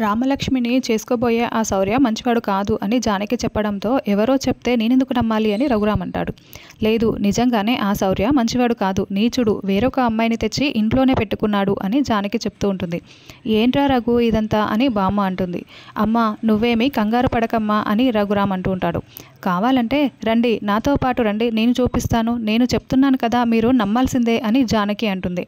రామలక్ష్మిని చేసుకోబోయే ఆ శౌర్య మంచివాడు కాదు అని జానకి చెప్పడంతో ఎవరో చెప్తే నేనెందుకు నమ్మాలి అని రఘురామ్ అంటాడు. లేదు, నిజంగానే ఆ శౌర్య మంచివాడు కాదు, నీచుడు, వేరొక అమ్మాయిని తెచ్చి ఇంట్లోనే పెట్టుకున్నాడు అని జానకి చెప్తూ ఉంటుంది. ఏంట్రా రఘు ఇదంతా అని బామ్మ అంటుంది. అమ్మా నువ్వేమీ కంగారు పడకమ్మా అని రఘురామ్ అంటూ ఉంటాడు. కావాలంటే రండి, నాతో పాటు రండి, నేను చూపిస్తాను, నేను చెప్తున్నాను కదా, మీరు నమ్మాల్సిందే అని జానకి అంటుంది.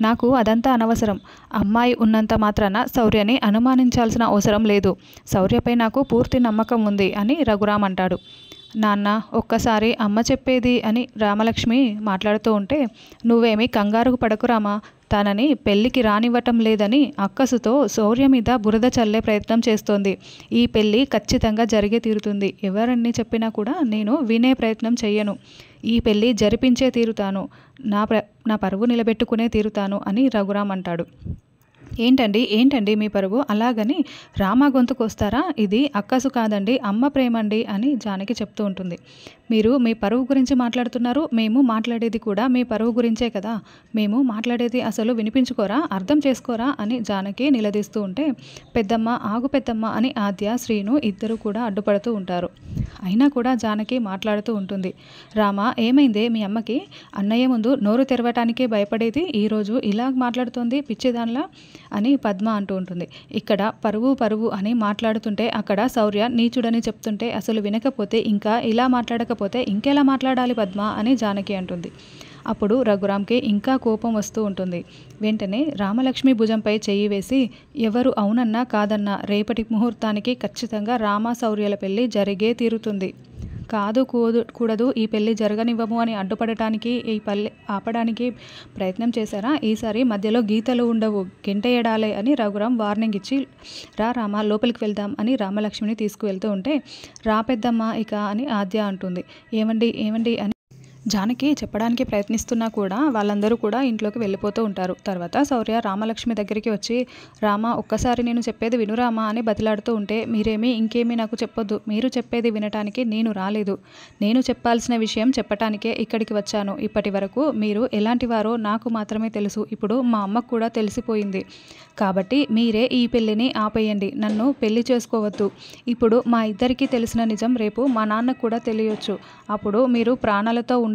నాకు అదంతా అనవసరం. అమ్మాయి ఉన్నంత మాత్రాన శౌర్యని అనుమానించాల్సిన అవసరం లేదు. శౌర్యపై నాకు పూర్తి నమ్మకం ఉంది అని రఘురామ్ అంటాడు. నాన్న ఒక్కసారి అమ్మ చెప్పేది అని రామలక్ష్మి మాట్లాడుతూ ఉంటే, నువ్వేమీ కంగారు పడకు రామా, తనని పెళ్ళికి రానివ్వటం లేదని అక్కసుతో శౌర్య మీద బురద చల్లే ప్రయత్నం చేస్తోంది. ఈ పెళ్ళి ఖచ్చితంగా జరిగే తీరుతుంది. ఎవరన్నీ చెప్పినా కూడా నేను వినే ప్రయత్నం చెయ్యను. ఈ పెళ్ళి జరిపించే తీరుతాను. నా పరువు నిలబెట్టుకునే తీరుతాను అని రఘురామ్ అంటాడు. ఏంటండి మీ పరువు, అలాగని రామ గొంతుకొస్తారా? ఇది అక్కసు కాదండి, అమ్మ ప్రేమండి అని జానకి చెప్తూ ఉంటుంది. మీరు మీ పరువు గురించి మాట్లాడుతున్నారు, మేము మాట్లాడేది కూడా మీ పరువు గురించే కదా. మేము మాట్లాడేది అసలు వినిపించుకోరా, అర్థం చేసుకోరా అని జానకి నిలదీస్తూ ఉంటే, పెద్దమ్మ ఆగు పెద్దమ్మ అని ఆద్య శ్రీను ఇద్దరు కూడా అడ్డుపడుతూ ఉంటారు. అయినా కూడా జానకి మాట్లాడుతూ ఉంటుంది. రామ ఏమైందే మీ అమ్మకి? అన్నయ్య ముందు నోరు తెరవటానికే భయపడేది ఈరోజు ఇలా మాట్లాడుతోంది పిచ్చిదానిలా అని పద్మ అంటూ ఉంటుంది. ఇక్కడ పరువు అని మాట్లాడుతుంటే అక్కడ శౌర్య నీచుడని చెప్తుంటే అసలు వినకపోతే, ఇంకా ఇలా మాట్లాడకపోతే ఇంకెలా మాట్లాడాలి పద్మ అని జానకి అంటుంది. అప్పుడు రఘురామ్కి ఇంకా కోపం వస్తూ ఉంటుంది. వెంటనే రామలక్ష్మి భుజంపై చెయ్యి వేసి, ఎవరు అవునన్నా కాదన్నా రేపటి ముహూర్తానికి ఖచ్చితంగా రామ శౌర్యల పెళ్ళి జరిగే తీరుతుంది. కాదు కూడదు, ఈ పెళ్ళి జరగనివ్వము అని అడ్డుపడటానికి, ఈ పల్లె ఆపడానికి ప్రయత్నం చేశారా? ఈసారి మధ్యలో గీతలు ఉండవు, గెంటేయడాలే అని రఘురామ్ వార్నింగ్ ఇచ్చి, రా రామ లోపలికి వెళ్దాం అని రామలక్ష్మిని తీసుకువెళ్తూ ఉంటే, రా పెద్దమ్మ ఇక అని ఆద్య అంటుంది. ఏమండి అని జానకి చెప్పడానికి ప్రయత్నిస్తున్నా కూడా వాళ్ళందరూ కూడా ఇంట్లోకి వెళ్ళిపోతూ ఉంటారు. తర్వాత శౌర్య రామలక్ష్మి దగ్గరికి వచ్చి, రామ ఒక్కసారి నేను చెప్పేది వినురామా అని బతిలాడుతూ ఉంటే, ఇంకేమీ నాకు చెప్పొద్దు, మీరు చెప్పేది వినటానికి నేను రాలేదు, నేను చెప్పాల్సిన విషయం చెప్పటానికే ఇక్కడికి వచ్చాను. ఇప్పటి వరకు మీరు ఎలాంటి వారో నాకు మాత్రమే తెలుసు, ఇప్పుడు మా అమ్మకు కూడా తెలిసిపోయింది. కాబట్టి మీరే ఈ పెళ్ళిని ఆపేయండి, నన్ను పెళ్లి చేసుకోవద్దు. ఇప్పుడు మా ఇద్దరికీ తెలిసిన నిజం రేపు మా నాన్నకు కూడా తెలియచ్చు, అప్పుడు మీరు ప్రాణాలతో ఉండరు.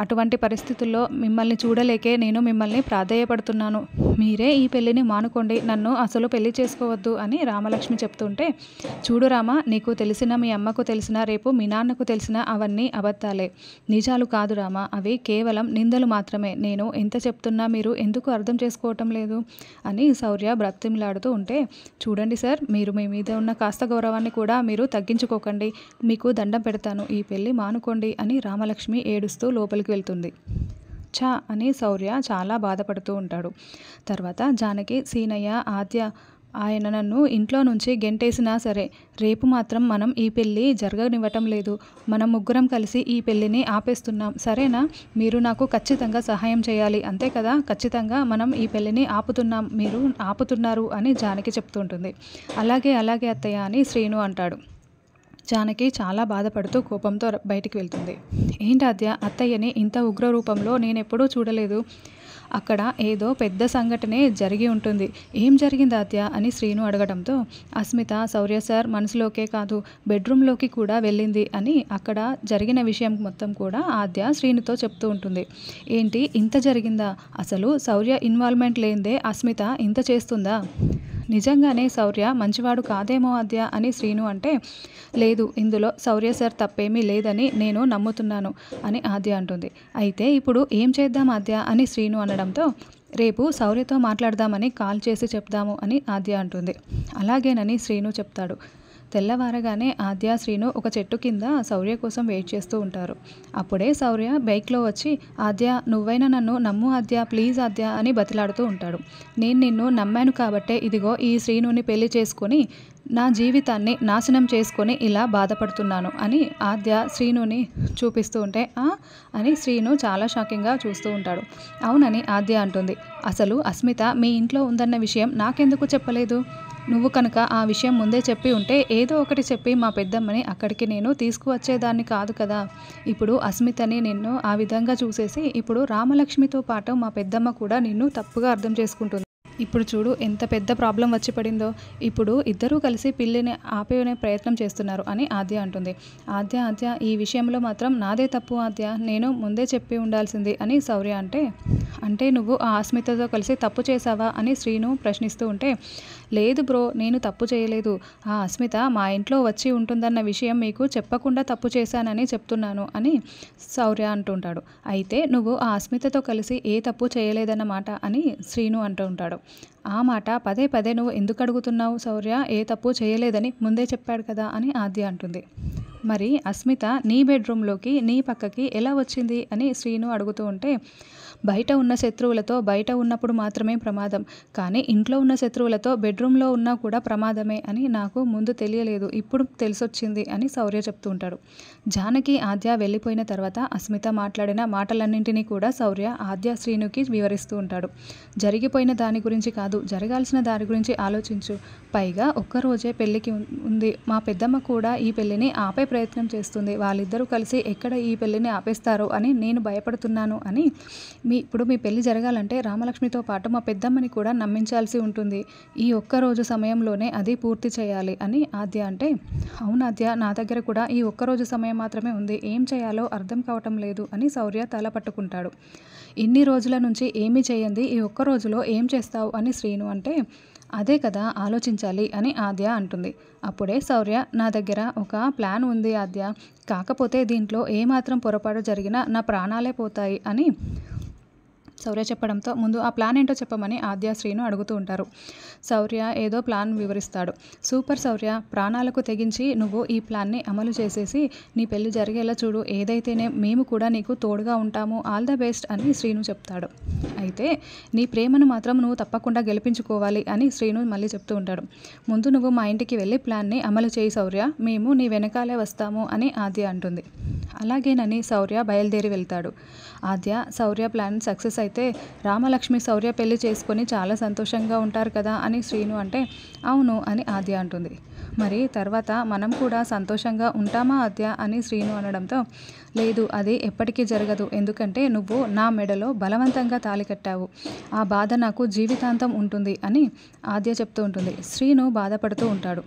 అటువంటి పరిస్థితుల్లో మిమ్మల్ని చూడలేకే నేను మిమ్మల్ని ప్రాధేయపడుతున్నాను. మీరే ఈ పెళ్ళిని మానుకోండి, నన్ను అసలు పెళ్లి చేసుకోవద్దు అని రామలక్ష్మి చెప్తుంటే, చూడు రామ, నీకు తెలిసిన, మీ అమ్మకు తెలిసిన, రేపు మీ నాన్నకు తెలిసిన అవన్నీ అబద్ధాలే, నిజాలు కాదు రామ, అవి కేవలం నిందలు మాత్రమే. నేను ఎంత చెప్తున్నా మీరు ఎందుకు అర్థం చేసుకోవటం లేదు అని శౌర్య బ్రతిమలాడుతూ ఉంటే, చూడండి సార్, మీరు మీ మీద ఉన్న కాస్త గౌరవాన్ని కూడా మీరు తగ్గించుకోకండి, మీకు దండం పెడతాను, ఈ పెళ్ళి మానుకోండి అని రామలక్ష్మి ఏడుస్తూ లోపలికి వెళ్తుంది. ఛా అని శౌర్య చాలా బాధపడుతూ ఉంటాడు. తర్వాత జానకి, సీనయ్య, ఆద్య, ఆయన నన్ను ఇంట్లో నుంచి గెంటేసినా సరే రేపు మాత్రం మనం ఈ పెళ్ళి జరగనివ్వటం లేదు, మనం ముగ్గురం కలిసి ఈ పెళ్ళిని ఆపేస్తున్నాం, సరేనా? మీరు నాకు ఖచ్చితంగా సహాయం చేయాలి, అంతే కదా? ఖచ్చితంగా మనం ఈ పెళ్ళిని ఆపుతున్నాం, మీరు ఆపుతున్నారు అని జానకి చెప్తుంటుంది. అలాగే అత్తయ్య అని శ్రీను అంటాడు. జానకి చాలా బాధపడుతూ కోపంతో బయటికి వెళ్తుంది. ఏంటి అత్తయ్యని ఇంత ఉగ్ర రూపంలో నేనెప్పుడూ చూడలేదు, అక్కడ ఏదో పెద్ద సంఘటనే జరిగి ఉంటుంది, ఏం జరిగింది ఆద్య అని శ్రీను అడగడంతో, అస్మిత శౌర్య సార్ మనసులోకే కాదు బెడ్రూమ్లోకి కూడా వెళ్ళింది అని అక్కడ జరిగిన విషయం మొత్తం కూడా ఆద్య శ్రీనుతో చెప్తూ ఉంటుంది. ఏంటి ఇంత జరిగిందా? అసలు శౌర్య ఇన్వాల్వ్మెంట్ లేనిదే అస్మిత ఇంత చేస్తుందా? నిజంగానే శౌర్య మంచివాడు కాదేమో ఆద్య అని శ్రీను అంటే, లేదు, ఇందులో శౌర్య సార్ తప్పేమీ లేదని నేను నమ్ముతున్నాను అని ఆద్య అంటుంది. అయితే ఇప్పుడు ఏం చేద్దాం ఆద్య అని శ్రీను అనడంతో, రేపు శౌర్యతో మాట్లాడదామని కాల్ చేసి చెప్దాము అని ఆద్య అంటుంది. అలాగేనని శ్రీను చెప్తాడు. తెల్లవారగానే ఆద్య శ్రీను ఒక చెట్టు కింద శౌర్య కోసం వెయిట్ చేస్తూ ఉంటారు. అప్పుడే శౌర్య బైక్లో వచ్చి, ఆద్య నువ్వైనా నన్ను నమ్ము ఆద్య, ప్లీజ్ ఆద్య అని బతిలాడుతూ ఉంటాడు. నేను నిన్ను నమ్మాను కాబట్టే ఇదిగో ఈ శ్రీనుని పెళ్లి చేసుకొని నా జీవితాన్ని నాశనం చేసుకొని ఇలా బాధపడుతున్నాను అని ఆద్య శ్రీనుని చూపిస్తూ ఉంటే, అని శ్రీను చాలా షాకింగ్గా చూస్తూ ఉంటాడు. అవునని ఆద్య అంటుంది. అసలు అస్మిత మీ ఇంట్లో ఉందన్న విషయం నాకెందుకు చెప్పలేదు? నువ్వు కనుక ఆ విషయం ముందే చెప్పి ఉంటే ఏదో ఒకటి చెప్పి మా పెద్దమ్మని అక్కడికి నేను తీసుకువచ్చేదాన్ని కాదు కదా. ఇప్పుడు అస్మితని నిన్ను ఆ విధంగా చూసేసి ఇప్పుడు రామలక్ష్మితో పాటు మా పెద్దమ్మ కూడా నిన్ను తప్పుగా అర్థం చేసుకుంటుంది. ఇప్పుడు చూడు ఎంత పెద్ద ప్రాబ్లం వచ్చి పడిందో. ఇప్పుడు ఇద్దరూ కలిసి పిల్లిని ఆపేనే ప్రయత్నం చేస్తున్నారు అని ఆద్య అంటుంది. ఆద్య ఈ విషయంలో మాత్రం నాదే తప్పు ఆద్య, నేను ముందే చెప్పి ఉండాల్సింది అని శౌర్య అంటే నువ్వు ఆ అస్మితతో కలిసి తప్పు చేశావా అని శ్రీను ప్రశ్నిస్తూ ఉంటే, లేదు బ్రో, నేను తప్పు చేయలేదు. ఆ అస్మిత మా ఇంట్లో వచ్చి ఉంటుందన్న విషయం మీకు చెప్పకుండా తప్పు చేశానని చెప్తున్నాను అని శౌర్య అంటుంటాడు. అయితే నువ్వు ఆ అస్మితతో కలిసి ఏ తప్పు చేయలేదన్నమాట అని శ్రీను అంటూ ఉంటాడు. ఆ మాట పదే పదే నువ్వు ఎందుకు అడుగుతున్నావు శౌర్య, ఏ తప్పు చేయలేదని ముందే చెప్పాడు కదా అని ఆద్య అంటుంది. మరి అస్మిత నీ బెడ్రూమ్లోకి నీ పక్కకి ఎలా వచ్చింది అని శ్రీను అడుగుతూ ఉంటే, బయట ఉన్న శత్రువులతో బయట ఉన్నప్పుడు మాత్రమే ప్రమాదం, కానీ ఇంట్లో ఉన్న శత్రువులతో బెడ్రూమ్లో ఉన్నా కూడా ప్రమాదమే అని నాకు ముందు తెలియలేదు, ఇప్పుడు తెలిసొచ్చింది అని శౌర్య చెప్తూ ఉంటాడు. జానకి ఆద్య వెళ్ళిపోయిన తర్వాత అస్మిత మాట్లాడిన మాటలన్నింటినీ కూడా శౌర్య ఆద్య శ్రీనుకి వివరిస్తూ ఉంటాడు. జరిగిపోయిన దాని గురించి కాదు, జరగాల్సిన దాని గురించి ఆలోచించు. పైగా ఒక్కరోజే పెళ్ళికి ఉంది, మా పెద్దమ్మ కూడా ఈ పెళ్ళిని ఆపే ప్రయత్నం చేస్తుంది, వాళ్ళిద్దరూ కలిసి ఎక్కడ ఈ పెళ్ళిని ఆపేస్తారో అని నేను భయపడుతున్నాను అని. ఇప్పుడు మీ పెళ్లి జరగాలంటే రామలక్ష్మితో పాటు మా పెద్దమ్మని కూడా నమ్మించాల్సి ఉంటుంది, ఈ ఒక్కరోజు సమయంలోనే అది పూర్తి చేయాలి అని ఆద్య అంటే, అవునాద్య, నా దగ్గర కూడా ఈ ఒక్కరోజు సమయం మాత్రమే ఉంది, ఏం చేయాలో అర్థం కావటం లేదు అని శౌర్య తల పట్టుకుంటాడు. ఇన్ని రోజుల నుంచి ఏమీ చేయండి, ఈ ఒక్క రోజులో ఏం చేస్తావు అని శ్రీను అంటే, అదే కదా ఆలోచించాలి అని ఆద్య అంటుంది. అప్పుడే శౌర్య, నా దగ్గర ఒక ప్లాన్ ఉంది ఆద్య, కాకపోతే దీంట్లో ఏమాత్రం పొరపాటు జరిగినా నా ప్రాణాలే పోతాయి అని శౌర్య చెప్పడంతో, ముందు ఆ ప్లాన్ ఏంటో చెప్పమని ఆద్య శ్రీను అడుగుతూ ఉంటారు. శౌర్య ఏదో ప్లాన్ వివరిస్తాడు. సూపర్ శౌర్య, ప్రాణాలకు తెగించి నువ్వు ఈ ప్లాన్ని అమలు చేసేసి నీ పెళ్లి జరిగేలా చూడు, ఏదైతేనే మేము కూడా నీకు తోడుగా ఉంటాము, ఆల్ ద బెస్ట్ అని శ్రీను చెప్తాడు. అయితే నీ ప్రేమను మాత్రం నువ్వు తప్పకుండా గెలిపించుకోవాలి అని శ్రీను మళ్ళీ చెప్తూ ఉంటాడు. ముందు నువ్వు మా ఇంటికి వెళ్ళి ప్లాన్ని అమలు చేయి శౌర్య, మేము నీ వెనకాలే వస్తాము అని ఆద్య అంటుంది. అలాగేనని శౌర్య బయలుదేరి వెళ్తాడు. ఆద్య, శౌర్య ప్లాన్ సక్సెస్ అయితే రామలక్ష్మి శౌర్య పెళ్లి చేసుకొని చాలా సంతోషంగా ఉంటారు కదా అని శ్రీను అంటే, అవును అని ఆద్య అంటుంది. మరి తర్వాత మనం కూడా సంతోషంగా ఉంటామా ఆద్య అని శ్రీను అనడంతో, లేదు, అది ఎప్పటికీ జరగదు, ఎందుకంటే నువ్వు నా మెడలో బలవంతంగా తాళి కట్టావు, ఆ బాధ నాకు జీవితాంతం ఉంటుంది అని ఆద్య చెప్తూ ఉంటుంది. శ్రీను బాధపడుతూ ఉంటాడు.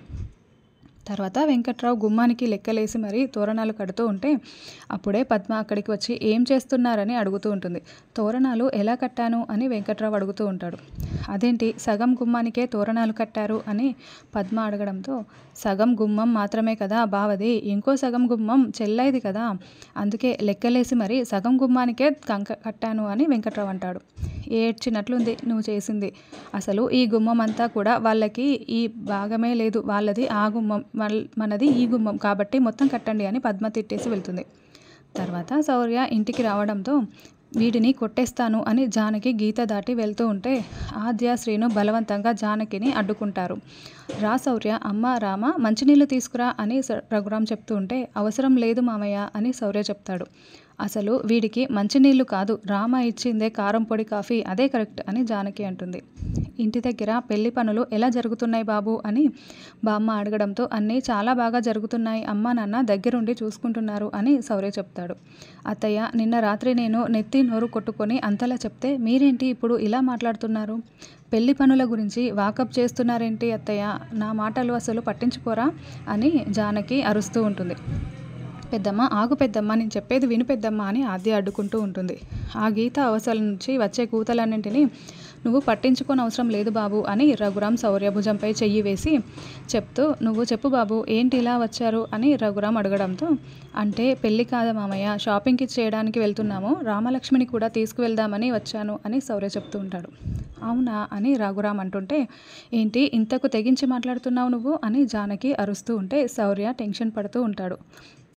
తర్వాత వెంకట్రావు గుమ్మానికి లెక్కలేసి మరీ తోరణాలు కడుతూ ఉంటే అప్పుడే పద్మ అక్కడికి వచ్చి ఏం చేస్తున్నారని అడుగుతూ ఉంటుంది. తోరణాలు ఎలా కట్టాను అని వెంకట్రావు అడుగుతూ ఉంటాడు. అదేంటి, సగం గుమ్మానికే తోరణాలు కట్టారు అని పద్మ అడగడంతో, సగం గుమ్మం మాత్రమే కదా బావది, ఇంకో సగం గుమ్మం చెల్లైది కదా, అందుకే లెక్కలేసి మరి సగం గుమ్మానికే కట్టాను అని వెంకట్రావు అంటాడు. ఏడ్చినట్లుంది నువ్వు చేసింది, అసలు ఈ గుమ్మం అంతా కూడా వాళ్ళకి ఈ భాగమే లేదు, వాళ్ళది ఆ గుమ్మం, మనది ఈ గుమ్మం, కాబట్టి మొత్తం కట్టండి అని పద్మ తిట్టేసి వెళ్తుంది. తర్వాత శౌర్య ఇంటికి రావడంతో, వీడిని కొట్టేస్తాను అని జానకి గీత దాటి వెళ్తూ ఉంటే ఆద్య శ్రీను బలవంతంగా జానకిని అడ్డుకుంటారు. రా శౌర్య, అమ్మ రామ మంచినీళ్ళు తీసుకురా అని రఘురాం చెప్తూ ఉంటే, అవసరం లేదు మామయ్య అని శౌర్య చెప్తాడు. అసలు వీడికి మంచినీళ్ళు కాదు, రామ ఇచ్చిందే కారం పొడి కాఫీ, అదే కరెక్ట్ అని జానకి అంటుంది. ఇంటి దగ్గర పెళ్లి పనులు ఎలా జరుగుతున్నాయి బాబు అని బామ్మ అడగడంతో, అన్నీ చాలా బాగా జరుగుతున్నాయి, అమ్మ నాన్న దగ్గరుండి చూసుకుంటున్నారు అని శౌర్య చెప్తాడు. అత్తయ్య, నిన్న రాత్రి నేను నెత్తి నోరు కొట్టుకొని అంతలా చెప్తే మీరేంటి ఇప్పుడు ఇలా మాట్లాడుతున్నారు, పెళ్లి పనుల గురించి వాకప్ చేస్తున్నారేంటి అత్తయ్య, నా మాటలు అసలు పట్టించుకోరా అని జానకి అరుస్తూ ఉంటుంది. పెద్దమ్మ, ఆగు పెద్దమ్మ, నేను చెప్పేది విను పెద్దమ్మ అని ఆద్య అడ్డుకుంటూ ఉంటుంది. ఆ గీత అవసరం నుంచి వచ్చే కూతలన్నింటినీ నువ్వు పట్టించుకోని అవసరం లేదు బాబు అని రఘురాం శౌర్య భుజంపై చెయ్యి వేసి చెప్తూ, నువ్వు చెప్పు బాబు, ఏంటి ఇలా వచ్చారు అని రఘురాం అడగడంతో, అంటే పెళ్ళి కాదు మామయ్య, షాపింగ్కి చేయడానికి వెళ్తున్నాము, రామలక్ష్మిని కూడా తీసుకువెళ్దామని వచ్చాను అని శౌర్య చెప్తూ ఉంటాడు. అవునా అని రఘురాం అంటుంటే, ఏంటి ఇంతకు తెగించి మాట్లాడుతున్నావు నువ్వు అని జానకి అరుస్తూ ఉంటే శౌర్య టెన్షన్ పడుతూ ఉంటాడు.